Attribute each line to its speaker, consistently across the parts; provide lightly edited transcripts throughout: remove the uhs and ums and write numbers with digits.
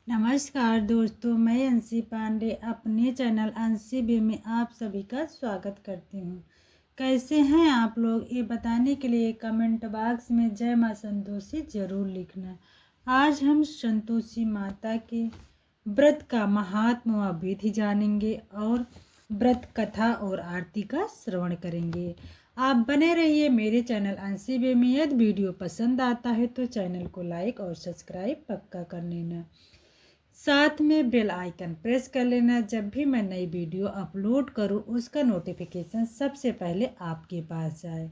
Speaker 1: नमस्कार दोस्तों, मैं अंशी पांडे अपने चैनल अंशी बे में आप सभी का स्वागत करती हूँ। कैसे हैं आप लोग, ये बताने के लिए कमेंट बॉक्स में जय माँ संतोषी जरूर लिखना। आज हम संतोषी माता के व्रत का महात्म व विधि जानेंगे और व्रत कथा और आरती का श्रवण करेंगे। आप बने रहिए मेरे चैनल अंशी बे में। यदि वीडियो पसंद आता है तो चैनल को लाइक और सब्सक्राइब पक्का कर लेना, साथ में बेल आइकन प्रेस कर लेना। जब भी मैं नई वीडियो अपलोड करूं उसका नोटिफिकेशन सबसे पहले आपके पास जाए।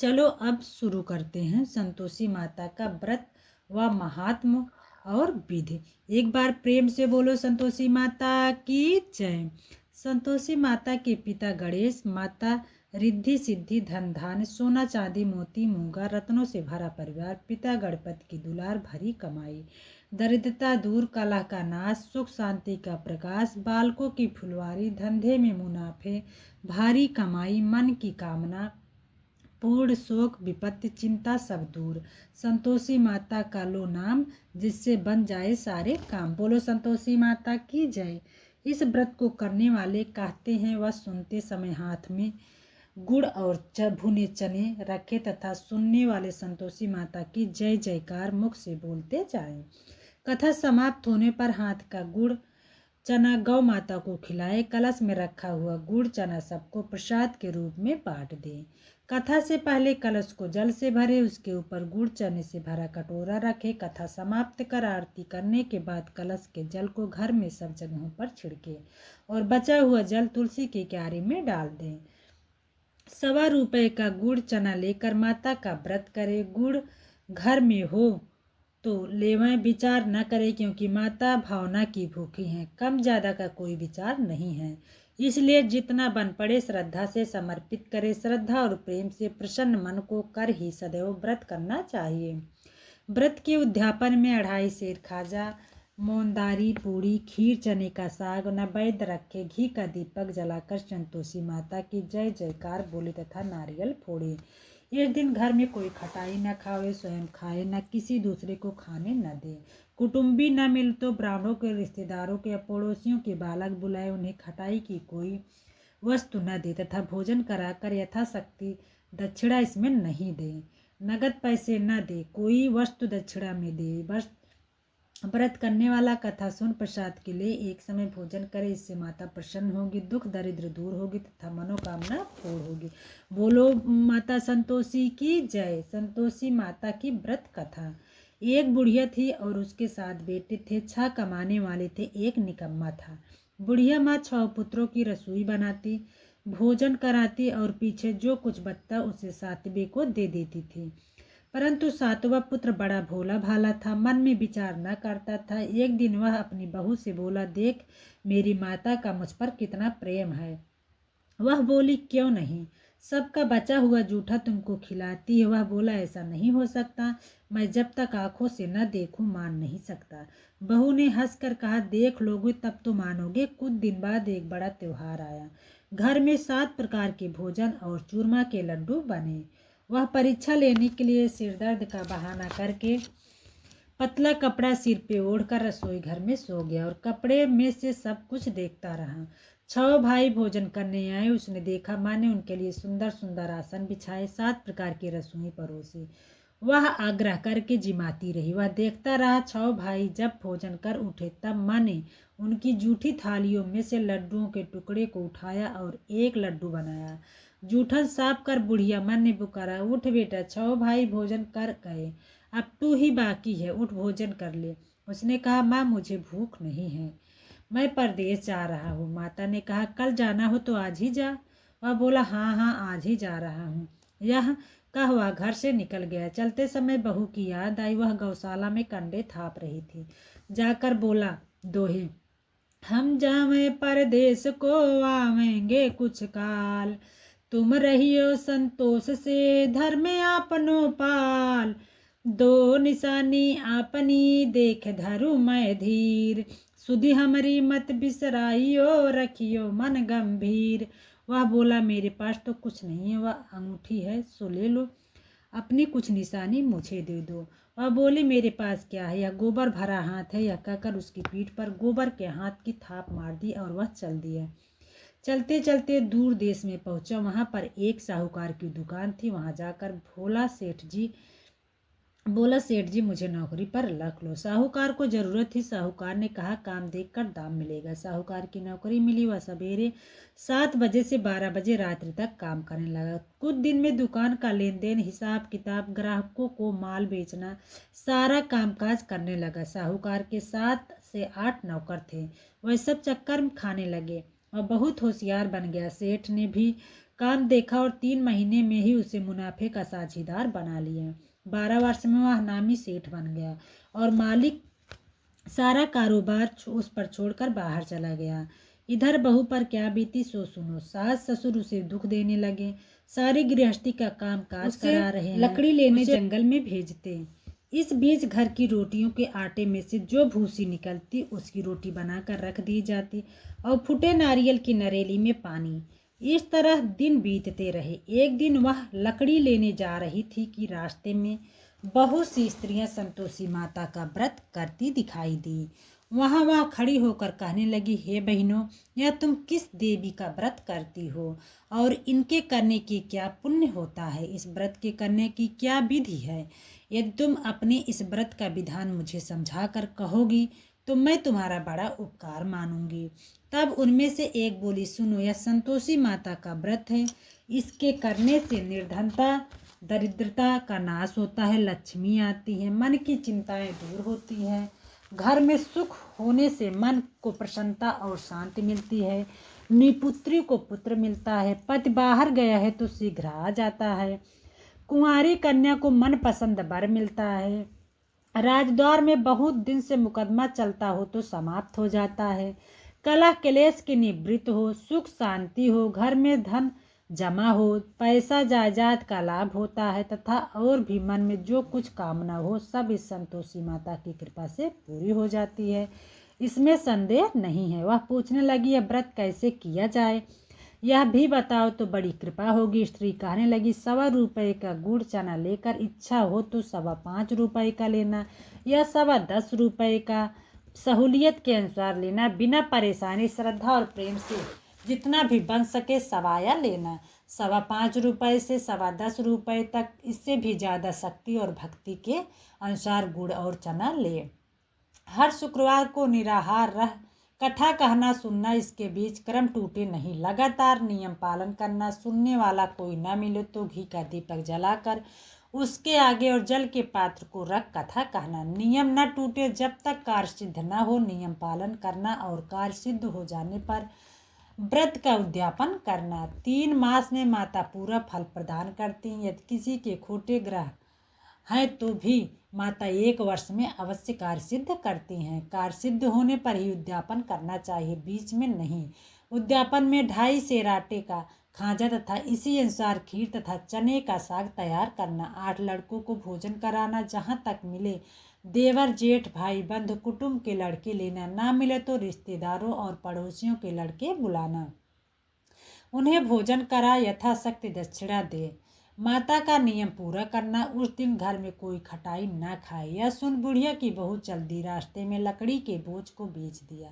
Speaker 1: चलो अब शुरू करते हैं संतोषी माता का व्रत व महात्म और विधि। एक बार प्रेम से बोलो संतोषी माता की जय। संतोषी माता के पिता गणेश, माता रिद्धि सिद्धि धन धान सोना चांदी मोती मूंगा रत्नों से भरा परिवार, पिता गणपति की दुलार भरी कमाई, दरिद्रता दूर कलह का नाश सुख शांति का प्रकाश, बालकों की फुलवारी धंधे में मुनाफे भारी कमाई, मन की कामना पूर्ण शोक विपत्ति चिंता सब दूर। संतोषी माता का लो नाम जिससे बन जाए सारे काम। बोलो संतोषी माता की जय। इस व्रत को करने वाले कहते हैं वह सुनते समय हाथ में गुड़ और भुने चने रखे तथा सुनने वाले संतोषी माता की जय जयकार मुख से बोलते जाएं। कथा समाप्त होने पर हाथ का गुड़ चना गौ माता को खिलाए। कलश में रखा हुआ गुड़ चना सबको प्रसाद के रूप में बांट दे। कथा से पहले कलश को जल से भरे, उसके ऊपर गुड़ चने से भरा कटोरा रखे। कथा समाप्त कर आरती करने के बाद कलश के जल को घर में सब जगहों पर छिड़के और बचा हुआ जल तुलसी के क्यारी में डाल दें। ₹1.25 का गुड़ चना लेकर माता का व्रत करे। गुड़ घर में हो तो लेवें, विचार न करें क्योंकि माता भावना की भूखी हैं। कम ज्यादा का कोई विचार नहीं है, इसलिए जितना बन पड़े श्रद्धा से समर्पित करें। श्रद्धा और प्रेम से प्रसन्न मन को कर ही सदैव व्रत करना चाहिए। व्रत के उद्यापन में 2.5 सेर खाजा, मोमदारी पूड़ी, खीर, चने का साग, नैवेद्य रखे, घी का दीपक जलाकर संतोषी माता की जय जयकार बोले तथा नारियल फोड़े। इस दिन घर में कोई खटाई न खावे, स्वयं खाए, न किसी दूसरे को खाने न दे। कुटुंबी न मिल तो ब्राह्मणों के, रिश्तेदारों के, पड़ोसियों के बालक बुलाए, उन्हें खटाई की कोई वस्तु न दे तथा भोजन कराकर यथाशक्ति दक्षिणा इसमें नहीं दे। नगद पैसे न दे, कोई वस्तु दक्षिणा में दे। बस व्रत करने वाला कथा सुन प्रसाद के लिए एक समय भोजन करे, इससे माता प्रसन्न होगी, दुख दरिद्र दूर होगी तथा मनोकामना पूर्ण होगी। बोलो माता संतोषी की जय। संतोषी माता की व्रत कथा। एक बुढ़िया थी और उसके 7 बेटे थे। 6 कमाने वाले थे, एक निकम्मा था। बुढ़िया माँ 6 पुत्रों की रसोई बनाती, भोजन कराती और पीछे जो कुछ बचता उसे 7वें को दे देती थी। परंतु 7वां पुत्र बड़ा भोला भाला था, मन में विचार न करता था। एक दिन वह अपनी बहू से बोला, देख मेरी माता का मुझ पर कितना प्रेम है। वह बोली, क्यों नहीं, सबका बचा हुआ जूठा तुमको खिलाती है। वह बोला, ऐसा नहीं हो सकता, मैं जब तक आंखों से न देखूं मान नहीं सकता। बहू ने हंसकर कहा, देख लोगे तब तो मानोगे। कुछ दिन बाद एक बड़ा त्योहार आया। घर में 7 प्रकार के भोजन और चूरमा के लड्डू बने। वह परीक्षा लेने के लिए सिरदर्द का बहाना करके पतला कपड़ा सिर पे ओढ़कर रसोई घर में सो गया और कपड़े में से सब कुछ देखता रहा। 6 भाई भोजन करने आए। उसने देखा माँ ने उनके लिए सुंदर सुंदर आसन बिछाए, 7 प्रकार की रसोई परोसी। वह आग्रह करके जिमाती रही। वह देखता रहा। 6 भाई जब भोजन कर उठे तब माँ ने उनकी जूठी थालियों में से लड्डुओं के टुकड़े को उठाया और एक लड्डू बनाया। जूठन साफ कर बुढ़िया मन ने पुकारा, उठ बेटा, 6 भाई भोजन कर गए, अब तू ही बाकी है, उठ भोजन कर ले। उसने कहा, माँ मुझे भूख नहीं है, मैं परदेश जा रहा हूँ। माता ने कहा, कल जाना हो तो आज ही जा। वह बोला, हाँ हाँ आज ही जा रहा हूँ। यह कहा वह घर से निकल गया। चलते समय बहू की याद आई। वह गौशाला में कंडे थाप रही थी। जाकर बोला, दोहे, हम जावे परदेश को आवेंगे कुछ काल, तुम रहियो संतोष से धर्म आपनो पाल। दो निशानी आपनी देख धरु मैं धीर, सुधि हमारी मत बिसराइयो रखियो मन गंभीर। वह बोला, मेरे पास तो कुछ नहीं है, वह अंगूठी है सो ले लो। अपनी कुछ निशानी मुझे दे दो। वह बोली, मेरे पास क्या है, यह गोबर भरा हाथ है। यह कहकर उसकी पीठ पर गोबर के हाथ की थाप मार दी और वह चल दिया। चलते चलते दूर देश में पहुंचा। वहां पर एक साहूकार की दुकान थी। वहां जाकर बोला, सेठ जी मुझे नौकरी पर रख लो। साहूकार को जरूरत थी। साहूकार ने कहा, काम देखकर दाम मिलेगा। साहूकार की नौकरी मिली। वह सवेरे 7 बजे से 12 बजे रात्रि तक काम करने लगा। कुछ दिन में दुकान का लेन देन, हिसाब किताब, ग्राहकों को माल बेचना, सारा कामकाज करने लगा। साहूकार के 7 से 8 नौकर थे। वह सब चक्कर खाने लगे। वह बहुत होशियार बन गया। सेठ ने भी काम देखा और 3 महीने में ही उसे मुनाफे का साझीदार बना लिया। 12 वर्ष में वह नामी सेठ बन गया और मालिक सारा कारोबार उस पर छोड़कर बाहर चला गया। इधर बहू पर क्या बीती सो सुनो। सास ससुर उसे दुख देने लगे। सारी गृहस्थी का काम काज करा रहे हैं, लकड़ी लेने जंगल में भेजते। इस बीच घर की रोटियों के आटे में से जो भूसी निकलती उसकी रोटी बनाकर रख दी जाती और फूटे नारियल की नरेली में पानी। इस तरह दिन बीतते रहे। एक दिन वह लकड़ी लेने जा रही थी कि रास्ते में बहुत सी स्त्रियां संतोषी माता का व्रत करती दिखाई दी। वह खड़ी होकर कहने लगी, हे बहनों, यह तुम किस देवी का व्रत करती हो और इनके करने की क्या पुण्य होता है? इस व्रत के करने की क्या विधि है? यदि तुम अपने इस व्रत का विधान मुझे समझा कर कहोगी तो मैं तुम्हारा बड़ा उपकार मानूंगी। तब उनमें से एक बोली, सुनो, यह संतोषी माता का व्रत है। इसके करने से निर्धनता, दरिद्रता का नाश होता है, लक्ष्मी आती है, मन की चिंताएं दूर होती हैं, घर में सुख होने से मन को प्रसन्नता और शांति मिलती है, निपुत्री को पुत्र मिलता है, पति बाहर गया है तो शीघ्र आ जाता है, कुंवारी कन्या को मनपसंद वर मिलता है, राजद्वार में बहुत दिन से मुकदमा चलता हो तो समाप्त हो जाता है, कलह क्लेश की निवृत्त हो, सुख शांति हो, घर में धन जमा हो, पैसा जायदाद का लाभ होता है तथा और भी मन में जो कुछ कामना हो सब इस संतोषी माता की कृपा से पूरी हो जाती है। इसमें संदेह नहीं है। वह पूछने लगी, यह व्रत कैसे किया जाए, यह भी बताओ तो बड़ी कृपा होगी। स्त्री कहने लगी, 1.25 रुपये का गुड़ चना लेकर, इच्छा हो तो 5.25 रुपये का लेना या 10.25 रुपये का, सहूलियत के अनुसार लेना, बिना परेशानी, श्रद्धा और प्रेम से जितना भी बन सके सवाया लेना। 5.25 रुपये से 10.25 रुपये तक, इससे भी ज़्यादा शक्ति और भक्ति के अनुसार गुड़ और चना ले। हर शुक्रवार को निराहार रह कथा कहना सुनना, इसके बीच क्रम टूटे नहीं, लगातार नियम पालन करना। सुनने वाला कोई न मिले तो घी का दीपक जलाकर उसके आगे और जल के पात्र को रख कथा कहना। नियम न टूटे जब तक कार्य सिद्ध न हो। नियम पालन करना और कार्य सिद्ध हो जाने पर व्रत का उद्यापन करना। 3 मास में माता पूरा फल प्रदान करती हैं। यदि किसी के खोटे ग्रह हैं तो भी माता 1 वर्ष में अवश्य कार्य सिद्ध करती हैं। कार्य सिद्ध होने पर ही उद्यापन करना चाहिए, बीच में नहीं। उद्यापन में 2.5 सेर आटे का खाजा तथा इसी अनुसार खीर तथा चने का साग तैयार करना। 8 लड़कों को भोजन कराना, जहाँ तक मिले देवर जेठ भाई बंधु कुटुंब के लड़के लेना, ना मिले तो रिश्तेदारों और पड़ोसियों के लड़के बुलाना, उन्हें भोजन करा यथाशक्ति दक्षिणा दे। माता का नियम पूरा करना। उस दिन घर में कोई खटाई न खाए। यह सुन बुढ़िया की बहू चलती रास्ते में लकड़ी के बोझ को बेच दिया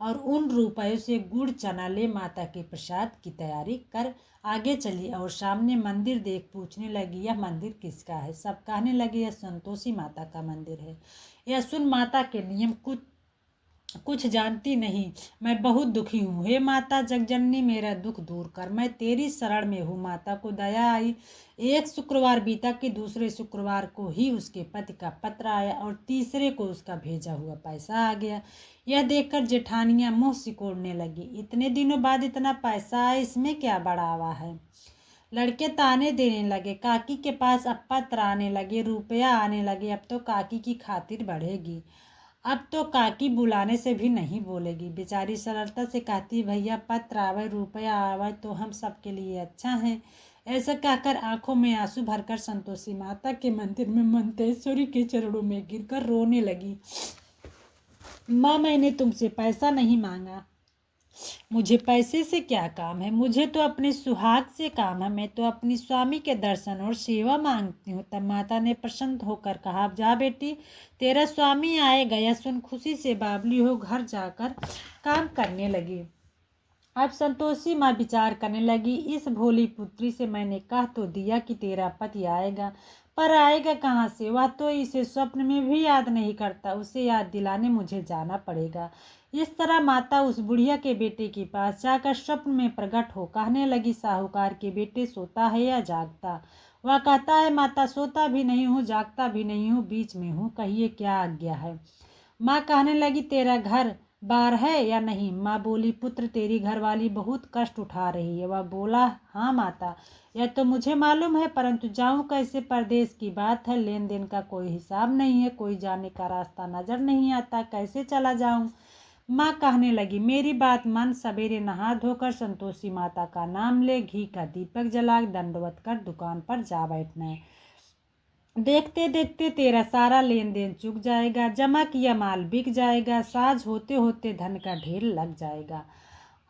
Speaker 1: और उन रुपयों से गुड़ चना ले माता के प्रसाद की तैयारी कर आगे चली और सामने मंदिर देख पूछने लगी, यह मंदिर किसका है? सब कहने लगे, यह संतोषी माता का मंदिर है। यह सुन माता के नियम कुछ जानती नहीं, मैं बहुत दुखी हूँ। हे माता जगजननी, मेरा दुख दूर कर, मैं तेरी शरण में हूँ। माता को दया आई। एक शुक्रवार बीता कि दूसरे शुक्रवार को ही उसके पति का पत्र आया और तीसरे को उसका भेजा हुआ पैसा आ गया। यह देखकर जेठानियाँ मुँह सिकोड़ने लगी, इतने दिनों बाद इतना पैसा आया, इसमें क्या बढ़ावा है? लड़के ताने देने लगे, काकी के पास अब पत्र आने लगे, रुपया आने लगे, अब तो काकी की खातिर बढ़ेगी, अब तो काकी बुलाने से भी नहीं बोलेगी। बेचारी सरलता से कहती, भैया पत्र आवे रुपया आवे तो हम सबके लिए अच्छा है। ऐसा कहकर आंखों में आंसू भरकर संतोषी माता के मंदिर में मंतेश्वरी के चरणों में गिरकर रोने लगी। माँ, मैंने तुमसे पैसा नहीं मांगा, मुझे पैसे से क्या काम है, मुझे तो अपने सुहाग से काम है। मैं तो अपनी स्वामी के दर्शन और सेवा मांगती हूँ। तब माता ने प्रसन्न होकर कहा, जा बेटी, तेरा स्वामी आएगा। यह सुन खुशी से बाबली हो घर जाकर काम करने लगी। अब संतोषी माँ विचार करने लगी, इस भोली पुत्री से मैंने कह तो दिया कि तेरा पति आएगा, पर आएगा कहाँ से? वह तो इसे स्वप्न में भी याद नहीं करता। उसे याद दिलाने मुझे जाना पड़ेगा। इस तरह माता उस बुढ़िया के बेटे के पास जाकर स्वप्न में प्रकट हो कहने लगी, साहूकार के बेटे सोता है या जागता? वह कहता है, माता सोता भी नहीं हूँ, जागता भी नहीं हूँ, बीच में हूँ, कहिए क्या आज्ञा है। माँ कहने लगी, तेरा घर बार है या नहीं? माँ बोली, पुत्र तेरी घरवाली बहुत कष्ट उठा रही है। वह बोला, हाँ माता, यह तो मुझे मालूम है, परंतु जाऊं कैसे? परदेश की बात है, लेन देन का कोई हिसाब नहीं है, कोई जाने का रास्ता नजर नहीं आता, कैसे चला जाऊं? माँ कहने लगी, मेरी बात मान, सवेरे नहा धोकर संतोषी माता का नाम ले, घी का दीपक जला दंडवत कर दुकान पर जा बैठना है। देखते देखते तेरा सारा लेन देन चुक जाएगा, जमा किया माल बिक जाएगा, साझ होते होते धन का ढेर लग जाएगा।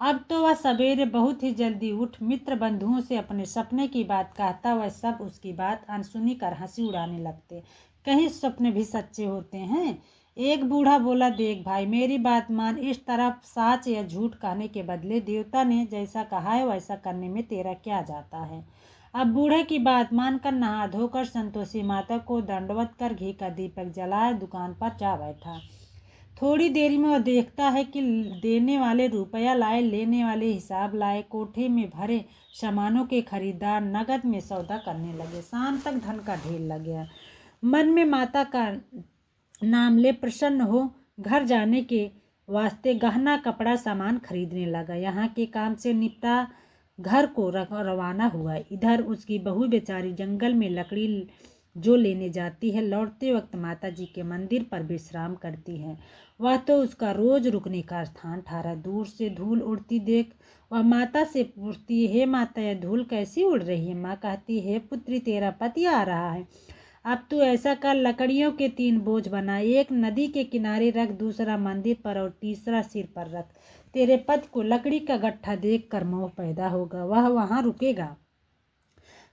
Speaker 1: अब तो वह सवेरे बहुत ही जल्दी उठ मित्र बंधुओं से अपने सपने की बात कहता। वह सब उसकी बात अनसुनी कर हंसी उड़ाने लगते। कहीं सपने भी सच्चे होते हैं? एक बूढ़ा बोला, देख भाई, मेरी बात मान, इस तरह साच या झूठ कहने के बदले देवता ने जैसा कहा है वैसा करने में तेरा क्या जाता है? अब बूढ़े की बात मानकर नहा धोकर संतोषी माता को दंडवत कर घी का दीपक जलाए दुकान पर जा बैठा। थोड़ी देर में वह देखता है कि देने वाले रुपया लाए, लेने वाले हिसाब लाए, कोठे में भरे सामानों के खरीदार नगद में सौदा करने लगे। शाम तक धन का ढेर लग गया। मन में माता का नाम ले प्रसन्न हो घर जाने के वास्ते गहना कपड़ा सामान खरीदने लगा। यहाँ के काम से निपटा घर को रवाना हुआ। इधर उसकी बहू बेचारी जंगल में लकड़ी जो लेने जाती है, लौटते वक्त माता जी के मंदिर पर विश्राम करती है। वह तो उसका रोज रुकने का स्थान ठहरा। दूर से धूल उड़ती देख वह माता से पूछती, हे माता, यह धूल कैसी उड़ रही है? माँ कहती है, पुत्री, तेरा पति आ रहा है। अब तू ऐसा कर, लकड़ियों के 3 बोझ बना, एक नदी के किनारे रख, दूसरा मंदिर पर और तीसरा सिर पर रख। तेरे पति को लकड़ी का गट्ठा देख कर मोह पैदा होगा, वह वहां रुकेगा।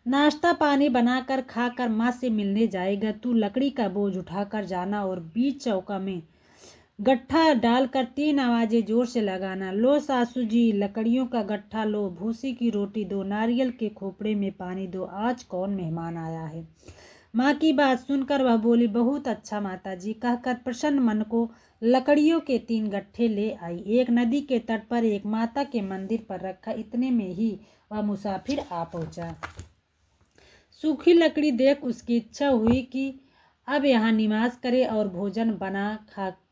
Speaker 1: नाश्ता पानी बनाकर खाकर माँ से मिलने जाएगा। तू लकड़ी का बोझ उठाकर जाना और बीच चौका में गट्ठा डालकर 3 आवाजें जोर से लगाना, लो सासू जी, लकड़ियों का गट्ठा लो, भूसी की रोटी दो, नारियल के खोपड़े में पानी दो, आज कौन मेहमान आया है? माँ की बात सुनकर वह बोली, बहुत अच्छा माता जी, कहकर प्रसन्न मन को लकड़ियों के 3 गट्ठे ले आई। एक नदी के तट पर, एक माता के मंदिर पर रखा। इतने में ही वह मुसाफिर आ पहुंचा। सूखी लकड़ी देख उसकी इच्छा हुई कि अब यहाँ निवास करे और भोजन बना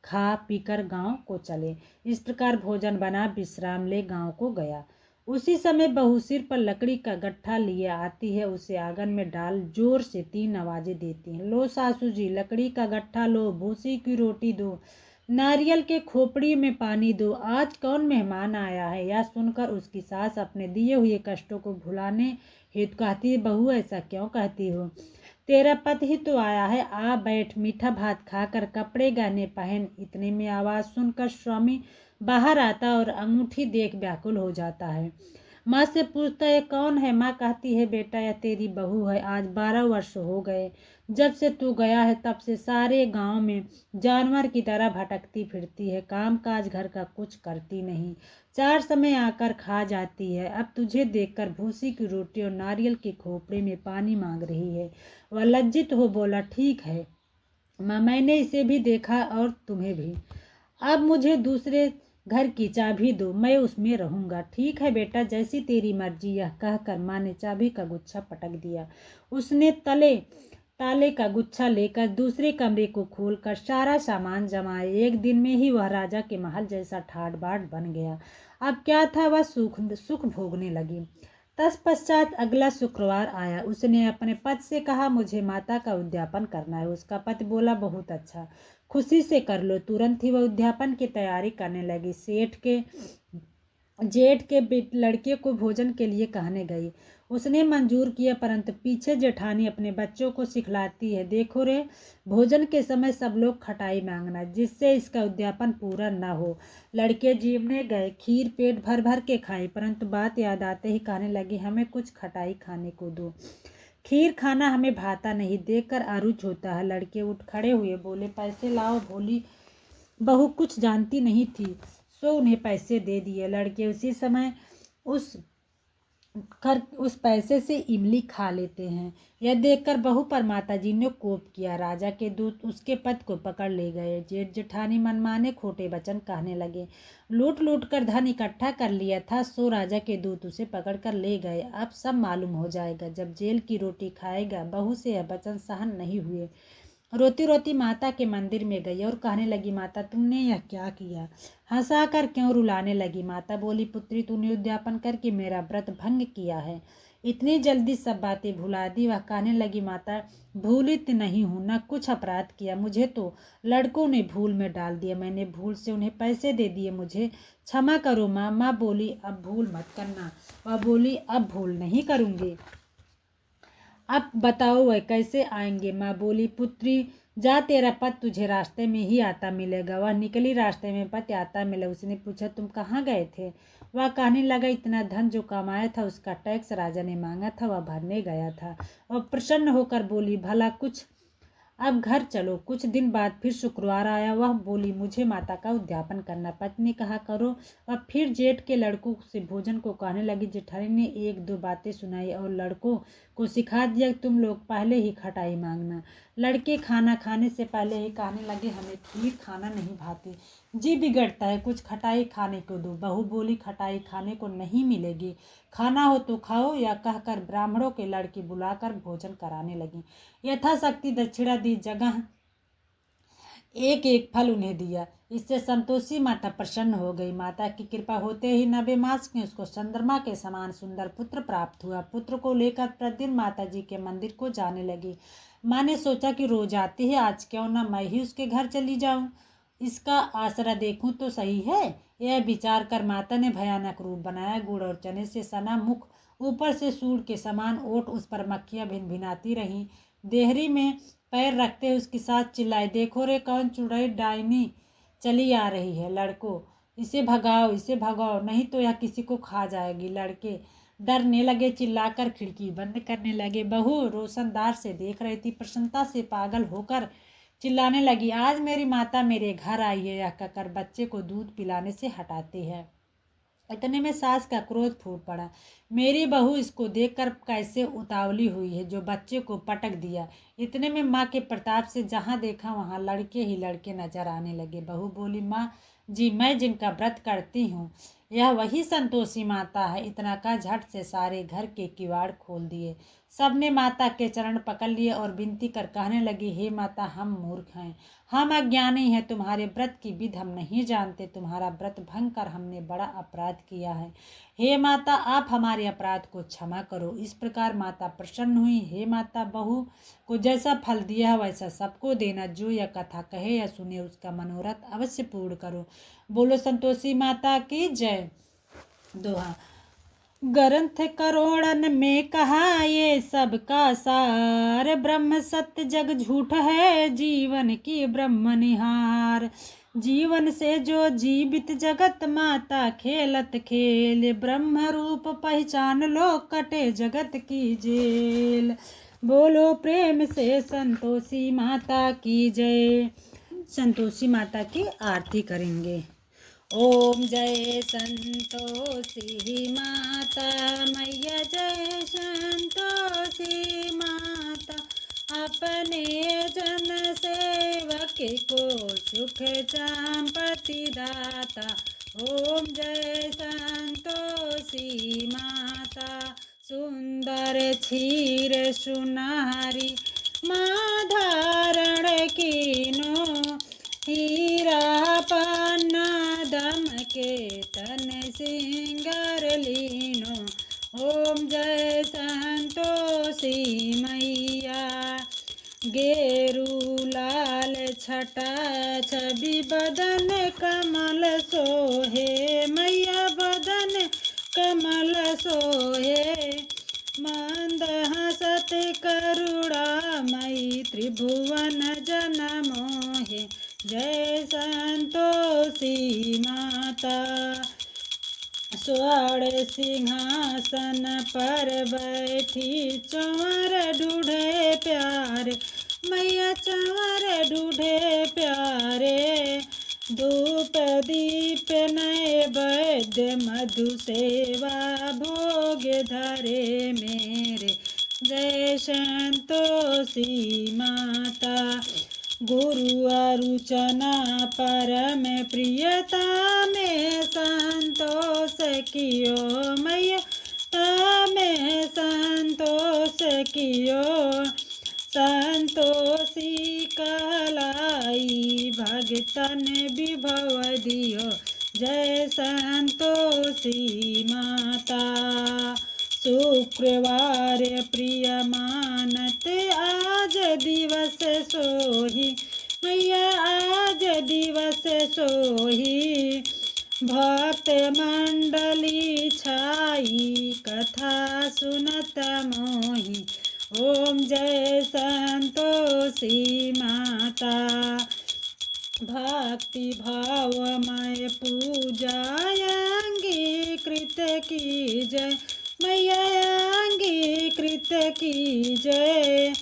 Speaker 1: खा पीकर गांव को चले। इस प्रकार भोजन बना विश्राम ले गांव को गया। उसी समय बहू सिर पर लकड़ी का गट्ठा लिए आती है। उसे आंगन में डाल जोर से 3 आवाजें देती है, लो सासू जी, लकड़ी का गट्ठा लो, भूसी की रोटी दो, नारियल के खोपड़ी में पानी दो, आज कौन मेहमान आया है? यह सुनकर उसकी सास अपने दिए हुए कष्टों को भुलाने हेतु कहती है, बहू, ऐसा क्यों कहती हो? तेरा पति ही तो आया है, आ बैठ, मीठा भात खाकर कपड़े गहने पहन। इतने में आवाज सुनकर स्वामी बाहर आता और अंगूठी देख व्याकुल हो जाता है। माँ से पूछता है, कौन है? माँ कहती है, बेटा, यह तेरी बहू है। आज 12 वर्ष हो गए जब से तू गया है, तब से सारे गांव में जानवर की तरह भटकती फिरती है, काम काज घर का कुछ करती नहीं, 4 समय आकर खा जाती है। अब तुझे देखकर भूसी की रोटी और नारियल के खोपड़े में पानी मांग रही है। वह लज्जित हो बोला, ठीक है माँ, मैंने इसे भी देखा और तुम्हें भी। अब मुझे दूसरे घर की चाबी दो, मैं उसमें रहूंगा। ठीक है बेटा, जैसी तेरी मर्जी। यह कहकर माँ ने चाबी का गुच्छा पटक दिया। उसने ताले का गुच्छा लेकर दूसरे कमरे को खोलकर सारा सामान जमाया। एक दिन में ही वह राजा के महल जैसा ठाट बाट बन गया। अब क्या था, वह सुख भोगने लगी। तत्पश्चात अगला शुक्रवार आया। उसने अपने पति से कहा, मुझे माता का उद्यापन करना है। उसका पति बोला, बहुत अच्छा, खुशी से कर लो। तुरंत ही वह उद्यापन की तैयारी करने लगी। सेठ के जेठ के लड़के को भोजन के लिए कहने गई। उसने मंजूर किया, परंतु पीछे जेठानी अपने बच्चों को सिखलाती है, देखो रे, भोजन के समय सब लोग खटाई मांगना, जिससे इसका उद्यापन पूरा न हो। लड़के जीवने गए, खीर पेट भर भर के खाई, परंतु बात याद आते ही कहने लगी, हमें कुछ खटाई खाने को दो, खीर खाना हमें भाता नहीं, देखकर अरुच होता है। लड़के उठ खड़े हुए, बोले, पैसे लाओ। भोली बहू कुछ जानती नहीं थी, सो उन्हें पैसे दे दिए। लड़के उसी समय उस पैसे से इमली खा लेते हैं। यह देखकर बहू पर माताजी ने कोप किया। राजा के दूत उसके पद को पकड़ ले गए। जेठ जेठानी मनमाने खोटे वचन कहने लगे। लूट लूट कर धन इकट्ठा कर लिया था, सो राजा के दूत उसे पकड़ कर ले गए। अब सब मालूम हो जाएगा जब जेल की रोटी खाएगा। बहू से यह वचन सहन नहीं हुए। रोती रोती माता के मंदिर में गई और कहने लगी, माता तुमने यह क्या किया? हंसा कर क्यों रुलाने लगी? माता बोली, पुत्री तूने उद्यापन करके मेरा व्रत भंग किया है, इतनी जल्दी सब बातें भुला दी। वह कहने लगी, माता भूलित नहीं हूँ, न कुछ अपराध किया, मुझे तो लड़कों ने भूल में डाल दिया, मैंने भूल से उन्हें पैसे दे दिए, मुझे क्षमा करो माँ। माँ बोली, अब भूल मत करना। वह बोली, अब भूल नहीं करूँगी। अब बताओ वह कैसे आएंगे? माँ बोली, पुत्री जा, तेरा पति तुझे रास्ते में ही आता मिलेगा। वह निकली, रास्ते में पति आता मिला। उसने पूछा, तुम कहाँ गए थे? वह कहने लगा, इतना धन जो कमाया था उसका टैक्स राजा ने मांगा था, वह भरने गया था। और प्रसन्न होकर बोली, भला कुछ, अब घर चलो। कुछ दिन बाद फिर शुक्रवार आया। वह बोली, मुझे माता का उद्यापन करना। पत्नी ने कहा, करो। वह फिर जेठ के लड़कों से भोजन को कहने लगी। जेठानी ने एक दो बातें सुनाई और लड़कों को सिखा दिया, तुम लोग पहले ही खटाई मांगना। लड़के खाना खाने से पहले ही कहने लगे, हमें खीर खाना नहीं भाती, जी बिगड़ता है, कुछ खटाई खाने को दो। बहू बोली, खटाई खाने को नहीं मिलेगी, खाना हो तो खाओ, या कहकर ब्राह्मणों के लड़के बुलाकर भोजन कराने लगी। यथाशक्ति दक्षिणा दी, जगह एक एक फल उन्हें दिया। इससे संतोषी माता प्रसन्न हो गई। माता की कृपा होते ही 90 मास में उसको चंद्रमा के समान सुंदर पुत्र प्राप्त हुआ। पुत्र को लेकर प्रतिदिन माता जी के मंदिर को जाने लगी। माँ ने सोचा कि रोज आती है, आज क्यों न मैं ही उसके घर चली जाऊं, इसका आसरा देखूं तो सही है। यह विचार कर माता ने भयानक रूप बनाया। गुड़ और चने से सना मुख, ऊपर से सूंड के समान ओठ, उस पर मक्खियां भिन भिनाती रहीं। देहरी में पैर रखते उसके साथ चिल्लाए, देखो रे, कौन चुड़ैल डायनी चली आ रही है, लड़को इसे भगाओ, इसे भगाओ, नहीं तो यह किसी को खा जाएगी। लड़के डरने लगे, चिल्लाकर खिड़की बंद करने लगे। बहू रोशनदार से देख रही थी, प्रसन्नता से पागल होकर चिल्लाने लगी, आज मेरी माता मेरे घर आई है। यह कहकर बच्चे को दूध पिलाने से हटाते हैं। इतने में सास का क्रोध फूट पड़ा, मेरी बहू इसको देखकर कैसे उतावली हुई है, जो बच्चे को पटक दिया। इतने में माँ के प्रताप से जहाँ देखा वहाँ लड़के ही लड़के नजर आने लगे। बहू बोली, माँ जी, मैं जिनका व्रत करती हूँ यह वही संतोषी माता है। इतना का झट से सारे घर के किवाड़ खोल दिए। सबने माता के चरण पकड़ लिए और विनती कर कहने लगी, हे माता, हम मूर्ख हैं, हम अज्ञानी हैं, तुम्हारे व्रत की विधि हम नहीं जानते, तुम्हारा व्रत भंग कर हमने बड़ा अपराध किया है। हे माता, आप हमारे अपराध को क्षमा करो। इस प्रकार माता प्रसन्न हुई। हे माता, बहू को जैसा फल दिया है वैसा सबको देना, जो यह कथा कहे या सुने उसका मनोरथ अवश्य पूर्ण करो। बोलो संतोषी माता की जय। दोहा। ग्रंथ करोड़न में कहा ये सबका सार, ब्रह्म सत्य जग झूठ है, जीवन की ब्रह्म निहार। जीवन से जो जीवित जगत, माता खेलत खेल, ब्रह्म रूप पहचान लो, कटे जगत की जेल। बोलो प्रेम से संतोषी माता की जय। संतोषी माता की आरती करेंगे। ओम जय संतोषी माता मैया, जय संतोषी माता, अपने जन सेवक को सुख संपत्ति दाता। ओम जय संतोषी माता, सुंदर क्षीर सुनारी, माँ धारण कीनो, हीरा पन्ना दम के तन सिंगार लीनो। ओम जय संतोषी मैया, गेरू लाल छटा छवि बदन कमल सोहे, मैया बदन सोहे। मंद हसत करुणामयी त्रिभुवन जन मोहे। जय संतोषी माता। स्वर्ण सिंहासन पर बैठी चंवर ढूढ़े प्यारे। मैया चंवर ढूढ़े प्यारे। धूप दीप नैवेद्य मधु सेवा भोग धरे मेरे। जय संतोषी माता। गुरु अरुचना परम प्रियता में संतोष कियो मैया में संतोष कियो। संतोषी कहलाई भगतन विभव दियो। जय संतोषी माता। शुक्रवार प्रिय मानत आज दिवस सोही। मैया आज दिवस सोही। भक्त मंडली छाई कथा सुनत मोही। ओम जय संतोषी माता। भक्ति भावमय पूजा अंगीकृत की जय। मैया अंगीकृत की जय।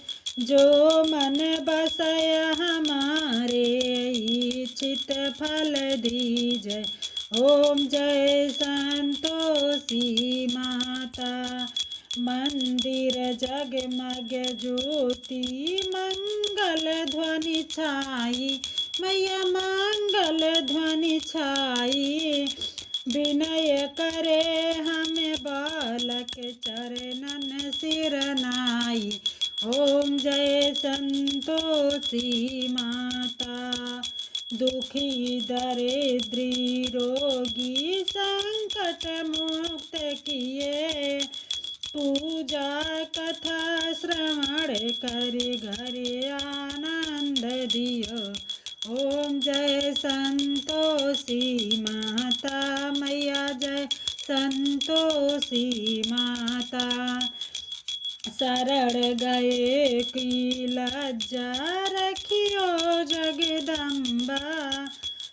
Speaker 1: जो मन बसय हमारे इच्छित फल दीजय। ओम जय संतोषी माता। मंदिर जगमग ज्योति मंगल ध्वनि छाई। मैया मंगल ध्वनि छाई। विनय करे हमें बालक चरणन सिरनाई। ओम जय संतोषी माता। दुखी दरिद्री रोगी संकट मुक्त किए। पूजा कथा श्रवण कर घरे आनंद दियो। ओम जय संतोषी माता। मैया जय संतोषी माता। शरण गए की लज्जा रखियो जगदम्बा।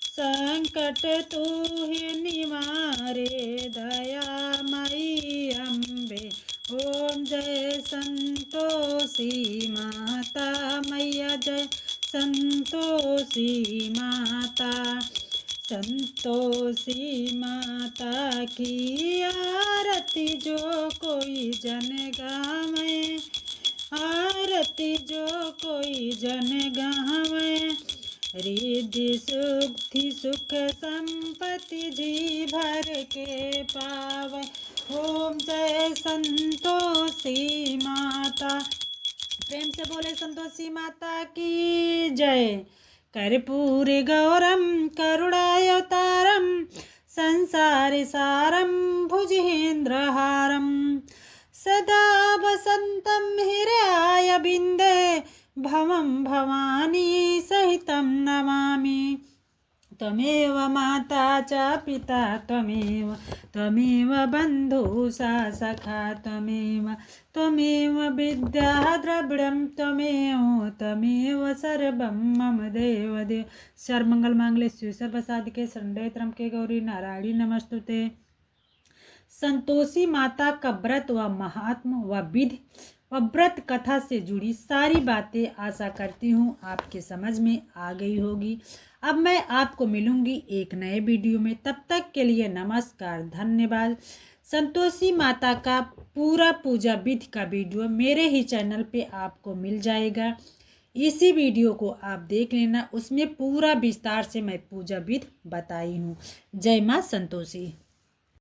Speaker 1: संकट तू ही निवारे दयामयी अम्बे। ओम जय संतोषी माता। मैया जय संतोषी माता। संतोषी माता की आरती जो कोई जन गावे। आरती जो कोई जन गावे। रिद्धि सुद्धि सुख संपत्ति जी भर के पावे। ओम जय संतोषी माता। प्रेम से बोले संतोषी माता की जय। कर्पूर गौरम करुणावतारम संसार सारम भुजगेन्द्रहारम। सदा वसंतं हृदयाय बिंदे भवं भवानी सहितं नमामि। त्वमेव माता च पिता त्वमेव बन्धु सा सखा त्वमेव विद्या द्रविणं त्वमेव सर्वं मम देव। सर्वमंगल मांगल्ये शिवे सर्वसाधिके शरण्ये त्र्यंबके गौरी नारायणी नमस्तुते। संतोषी माता का व्रत व महात्म व विधि व व्रत कथा से जुड़ी सारी बातें आशा करती हूँ आपके समझ में आ गई होगी। अब मैं आपको मिलूंगी एक नए वीडियो में। तब तक के लिए नमस्कार, धन्यवाद। संतोषी माता का पूरा पूजा विधि का वीडियो मेरे ही चैनल पे आपको मिल जाएगा। इसी वीडियो को आप देख लेना, उसमें पूरा विस्तार से मैं पूजा विधि बताई हूँ। जय माँ संतोषी।